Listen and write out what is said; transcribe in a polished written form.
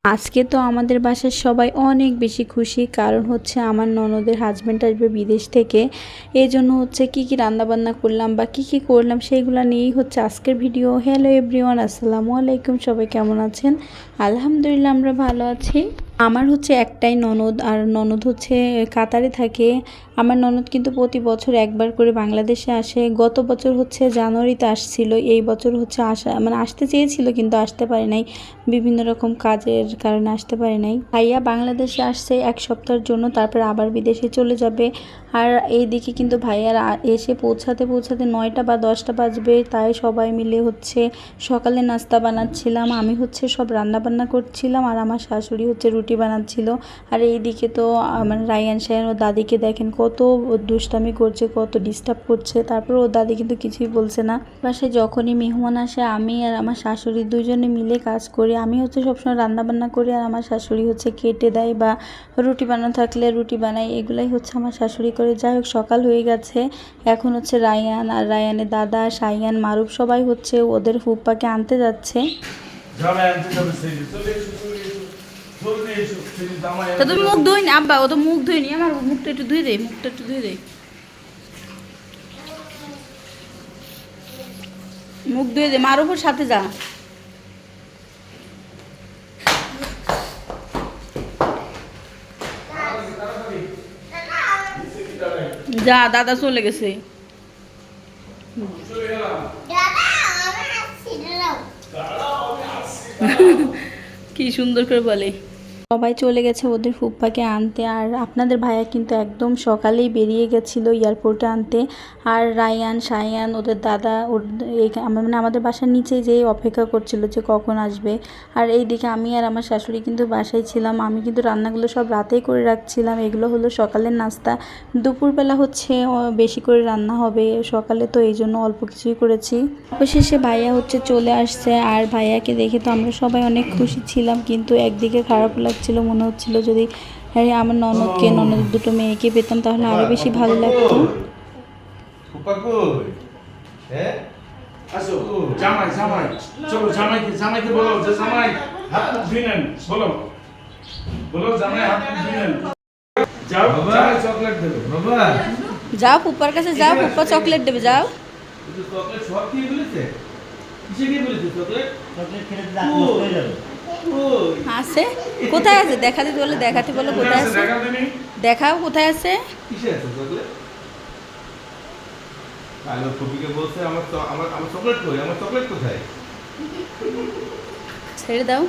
আজকে তো আমাদের বাসার সবাই অনেক বেশি খুশি, কারণ হচ্ছে আমার ননদের হাজব্যান্ড আসবে বিদেশ থেকে। এই জন্য হচ্ছে কি কি রান্নাবান্না করলাম বা কি কি করলাম সেইগুলো নিয়েই হচ্ছে আজকের ভিডিও। হ্যালো এভরিওয়ান, আসসালামু আলাইকুম। সবাই কেমন আছেন? আলহামদুলিল্লাহ আমরা ভালো আছি। আমার হচ্ছে একটাই ননদ, আর ননদ হচ্ছে কাতারে থাকে। আমার ননদ কিন্তু প্রতি বছর একবার করে বাংলাদেশে আসে। গত বছর হচ্ছে জানুয়ারিতে আসছিল, এই বছর হচ্ছে আসতে চেয়েছিল কিন্তু আসতে পারে নাই, বিভিন্ন রকম কাজের কারণে আসতে পারে নাই। ভাইয়া বাংলাদেশে আসছে এক সপ্তাহের জন্য, তারপর আবার বিদেশে চলে যাবে। আর এইদিকে কিন্তু ভাইয়ার এসে পৌঁছাতে 9টা বা 10টা বাজবে। তাই সবাই মিলে হচ্ছে সকালে নাস্তা বানাচ্ছিলাম, আমি হচ্ছে সব রান্না করছিলাম, আর আমার শাশুড়ি হচ্ছে রুটি বানাচ্ছিল। আর এইদিকে তো মানে রায়ান সায়ান ও দাদিকে দেখেন কত দুষ্টামি করছে, কত ডিস্টার্ব করছে। তারপর ও দাদি কিন্তু কিছুই বলছে না। বাসায় যখনই মেহমান আসে আমি আর আমার শাশুড়ি দুজনে মিলে কাজ করি। আমি হচ্ছে সবসময় রান্না করি, আর আমার শাশুড়ি হচ্ছে কেটে দেয়, বা রুটি বানানো থাকলে রুটি বানাই। এগুলাই হচ্ছে আমার শাশুড়ি করে। যাই হোক, সকাল হয়ে গেছে। এখন হচ্ছে রায়ান আর রায়ানের দাদা সাইয়ান মারুফ সবাই হচ্ছে ওদের ফুপ্পাকে আনতে যাচ্ছে। তুমি মুখ ধুই না আব্বা, ও তো মুখ ধুইনি, আমার মুখটা একটু ধুয়ে দেয়, মুখটা একটু ধুয়ে দেয়, মুখ ধুয়ে দে। মারুফের সাথে যা, যা, দাদা চলে গেছে। কি সুন্দর করে বলে। সবাই চলে গেছে ওদের ফুপ্পাকে আনতে। আর আপনাদের ভাইয়া কিন্তু একদম সকালেই বেরিয়ে গেছিল এয়ারপোর্টে আনতে। আর রায়ান সায়ান ওদের দাদা মানে আমাদের বাসার নিচে যেয়ে অপেক্ষা করছিল যে কখন আসবে। আর এইদিকে আমি আর আমার শাশুড়ি কিন্তু বাসায় ছিলাম। আমি কিন্তু রান্নাগুলো সব রাতেই করে রাখছিলাম। এগুলো হলো সকালের নাস্তা। দুপুরবেলা হচ্ছে বেশি করে রান্না হবে, সকালে তো এই জন্য অল্প কিছুই করেছি। অবশেষে ভাইয়া হচ্ছে চলে আসছে, আর ভাইয়াকে দেখে তো আমরা সবাই অনেক খুশি ছিলাম, কিন্তু একদিকে খারাপ লাগছিল, মনে হচ্ছিল যদি আমার ননদের দুটো মেয়েকে পেতাম তাহলে আরো বেশি ভালো লাগতো। জামাই জামাই চলো, জামাইকে বলো যে জামাই হাত মুখ ধুয়ে নেন, বলো জামাই হাত মুখ ধুয়ে নেন। যাও জামাই চকলেট দেবে বাবা, যাও ফুপ্পার কাছে যাও, ফুপ্পা চকলেট দেবে, যাও। চকলেট সব কি বলেছে? কিসে কি বলেছে? চকলেট খেলে দাঁত নষ্ট হয়ে যাবে। আছে কোথায় আছে দেখাতে বলে, দেখাতে বলো কোথায় আছে, দেখাও কোথায় আছে। কিসে আছে চকলেট? আলো কবিকে বলছে আমার আমার চকলেট কই, আমার চকলেট কোথায়? ছেড়ে দাও।